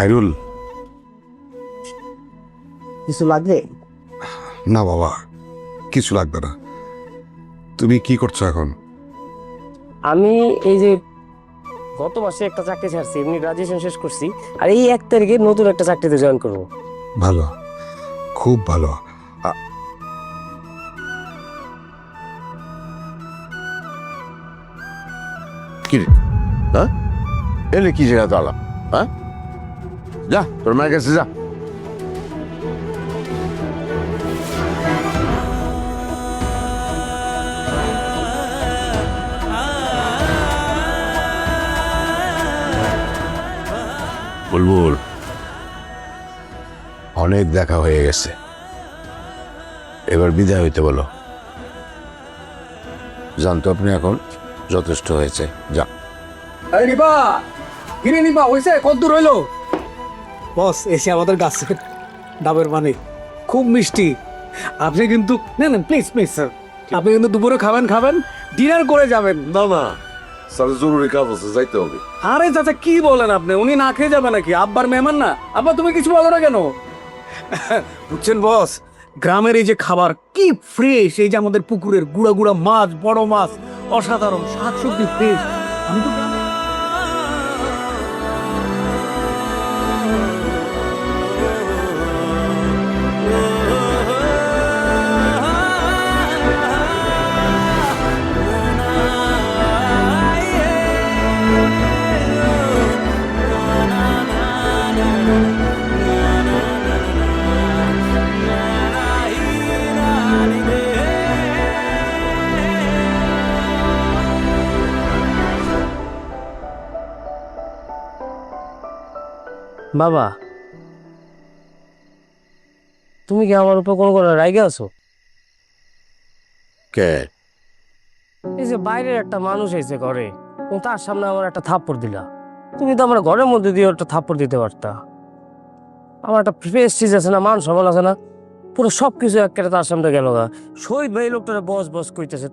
খায়রুল, কিছু লাগবে? না বাবা, কিছু লাগবে না। তুমি কি করছো এখন? আমি এই যে গত মাসে একটা চাকরি ছাড়ছি, এমনি গ্রাজুয়েশন শেষ করছি, আর এই 1 তারিখে নতুন একটা চাকরিতে জয়েন করবো। ভালো, খুব ভালো। কি রে? হ্যাঁ, এলে কি জায়গা তালা? হ্যাঁ, যা তোর মায়ের কাছে যা। বুলবুল, অনেক দেখা হয়ে গেছে, এবার বিদায় হইতে বলো। জানতো আপনি এখন যথেষ্ট হয়েছে, যা। আরে নিপা, কিরে নিপা, হয়েছে কত দূর হইলো? বস এসে আমাদের গাছের ডাবের মানে খুব মিষ্টি। আপনি কিন্তু না না, প্লিজ প্লিজ স্যার, আপনি কিন্তু দুপুরে খাবেন, ডিনার করে যাবেন। না না স্যার, জরুরি কাজ আছে, যাইতে হবে। আরে চাচা কি বলেন আপনি, উনি না খেয়ে যাবে নাকি? আব্বার মেহমান না? আব্বা তুমি কিছু বলো না কেন? বুঝছেন বস, গ্রামের এই যে খাবার কি ফ্রেশ, এই যে আমাদের পুকুরের গুড়া গুড়া মাছ, বড় মাছ, অসাধারণ শাকসবজি ফ্রেশ। আমি তো গ্রামে বাবা, তুমি কি আমার উপর কোনো রাইগে আছো? কে? এই যে বাইরের একটা মানুষ এসে ঘরে, তুমি তার সামনে আমার একটা থাপ্পড় দিলা। তুমি তো আমার ঘরের মধ্যে দিয়ে একটা থাপ্পড় দিতে পারতা। আমার একটা প্রেস্টিজ আছে না, মান সম্মান আছে না, পুরো সবকিছু একেবারে তার সামনে গেল। শহীদ ভাই লোকটারে বস বস কইতেছে।